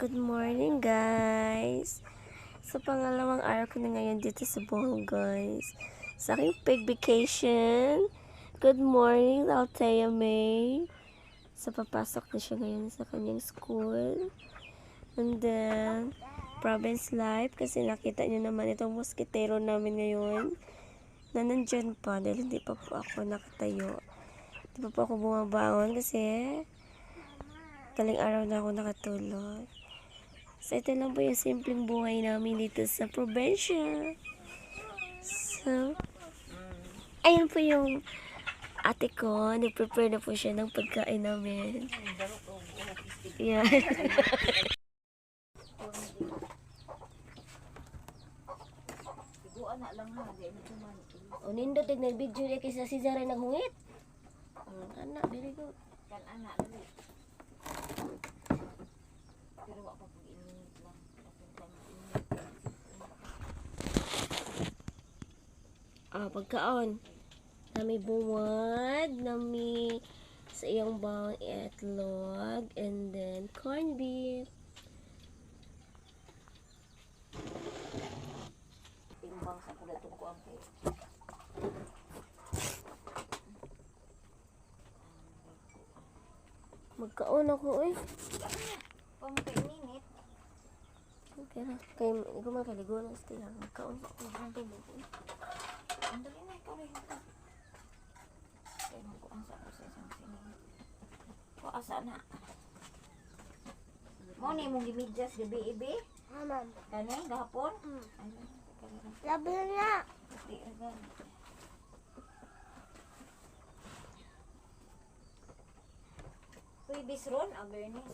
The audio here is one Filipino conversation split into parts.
Good morning, guys! Sa pangalawang araw ko na ngayon dito sa Bohol, guys. Sa aking paid vacation. Good morning, Althea May. Papasok na siya ngayon sa kanyang school. And then, province life. Kasi nakita niyo naman itong moskitero namin ngayon. Na nandyan pa dahil hindi pa po ako nakatayo. Hindi pa po ako bumabangon kasi taling araw na ako nakatulog. So, ito lang po yung simpleng buhay namin dito sa probinsya. So, ayun po yung ate ko. Nag-prepare na po siya ng pagkain namin. Yan. O, nindot, nag-video niya kaysa si Zara naghungit. Anak, very good. Kan anak dali. Pero wak pa pag-init lang. Pagkaon. Nami bungad, nami sa iyang bawang itlog, and then corned beef. Timbang sa kulat ko ang po. Magkaon ako, eh. Pampay-minute. Okay na. Kaya, gumawa kaligo na sila. Magkaon ako. Ang dali na ikaw rin ito. Kaya magkuang sa ako sa isang sining. Kuasa na. Mo ni mong gimidyas gabi-ibi? Mama, Kani, gahapon? labi na. Pati agad. Uy, bisron, awareness.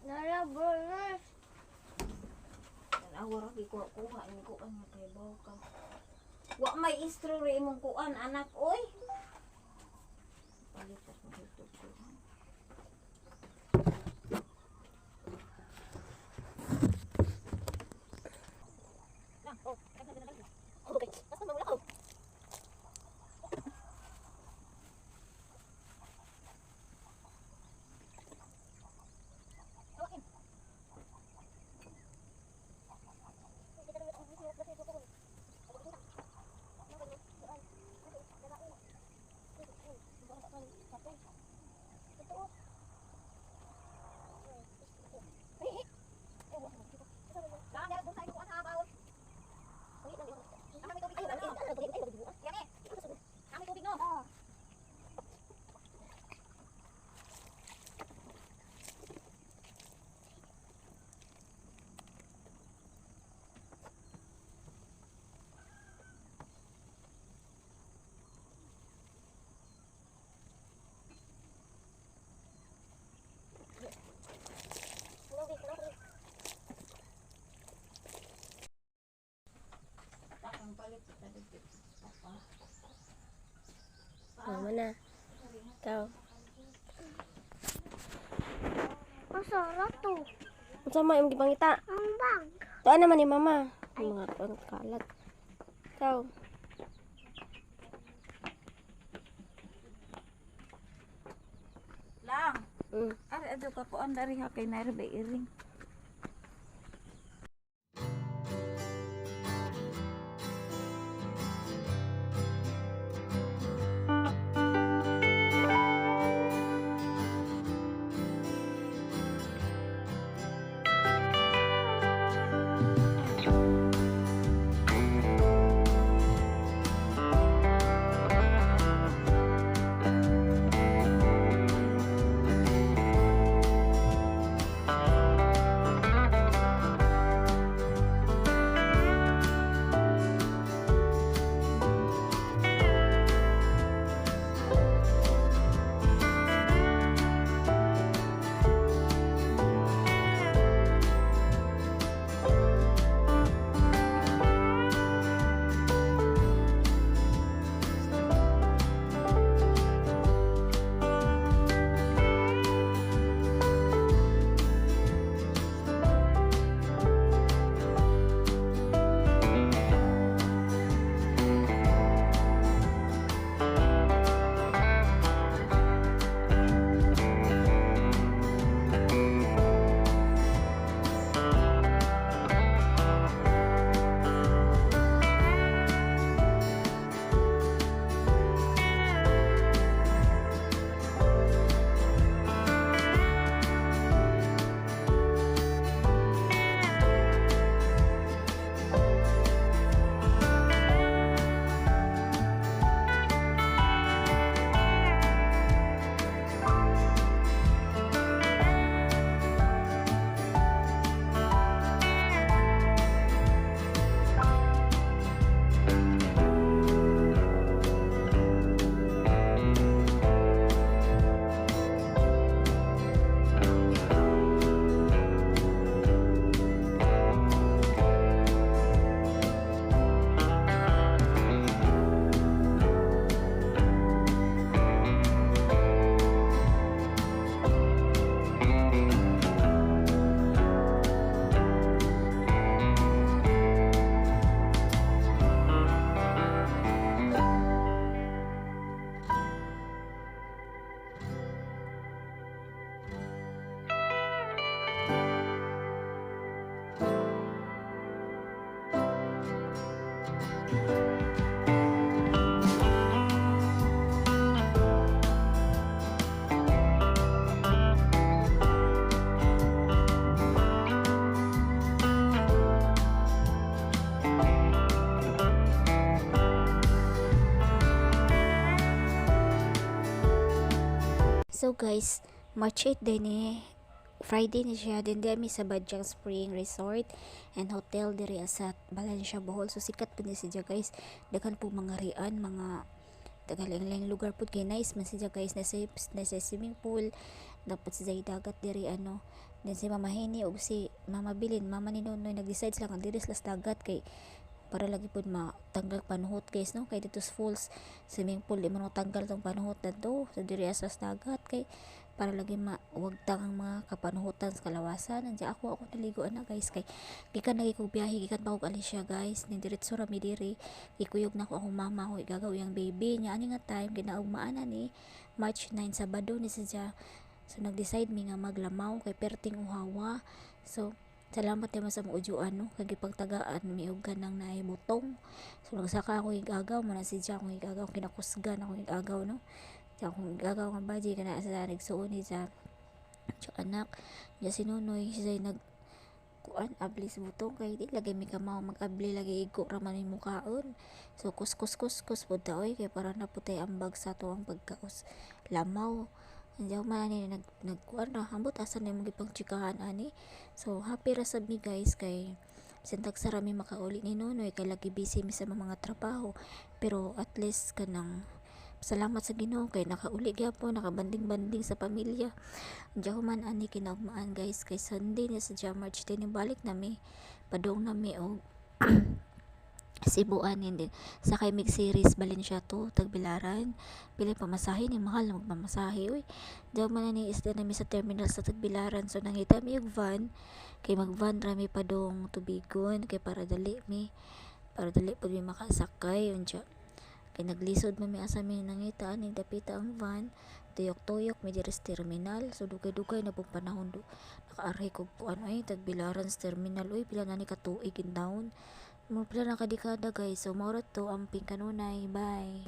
Nara burners. Awar ako kuha ini kuan nga kay baw ka. Wa may istro ri imong kuan anak oy. Palitas mo dito ko. Mama na. Ikaw. Masarap to. Ang sama yung gipangita. Ang bag. Tuan naman ni mama. Yung mga pangkalat. Ikaw. Lang. Mm. Ari ado ka kuan dari ha kay naira ba iring. So guys, March 8 din Friday ni siya din di mi sa Badyang Spring Resort and Hotel diri sa Valencia, Bohol. So sikat po ni siya guys. Daghan po mga rian, mga tagalang lugar po kay nice man siya guys, na sa swimming pool, dapat sa dagat diri ano. Then si Mama Heni og si Mama Bilin, Mama ni Nonoy nag-decide sila kang diri sa dagat kay para lagi pud matanggal panuhot guys no, kay dito sa falls swimming pool di man tanggal tong panuhot na to so diri sa dagat kay para lagi mawagtang ang mga kapanuhutan sa kalawasan. Nandiya ako naligo na guys kay gikan lagi kog biyahe, gikan pa kog Alicia guys, ni diretso ra mi diri, gikuyog na ko akong mama ko igagaw yang baby nya ani nga time ginaugmaan na ni March 9 Sabado ni siya. So nag-decide mi nga maglamaw kay perting uhawa. So salamat naman sa mga udyuan no, kay gipagtagaan mi og kanang naay butong. So nagsaka ako igagaw man si siya akong igagaw, kinakusgan ako igagaw no. Siya akong igagaw nga baji kana sa nagsuon ni sa anak niya si Nonoy siya nag kuan abli sa butong kay di lagi mi kamaw mag-abli lagi igo ra man imong kaon. So kuskus pud ta oy kay para na putay ambag sa to ang pagkaos lamaw. Andiyaw man ni nagkuan ra ambot asa na mong gipang chikahan ani. So happy ra sad mi guys kay sintag sa rami makauli ni Nonoy kay lagi busy mi sa mga trabaho, pero at least kanang salamat sa Ginoo kay nakauli gyapon, nakabanding-banding sa pamilya. Andiyaw man ani kinaugmaan guys kay Sunday ni sa March 10 balik nami padung nami og Cebuan din sa kay mig series Valencia to Tagbilaran. Pili pamasahe ni mahal na magmamasahe oy. Daw man ni isda nami sa terminal sa Tagbilaran, so nangita mi og van kay magvan rami padong Tubigon kay para dali pud mi makasakay unja. Kay naglisod man mi asa mi nangita ani dapita ang van, tuyok-tuyok mi diri sa terminal. So dugay-dugay na pong panahon nakaarhay kog puan ay Tagbilaran sa terminal oy, pila na ni ka tuig in town. Mo pila na kadikada guys. So mao ra to amping kanunay. Bye.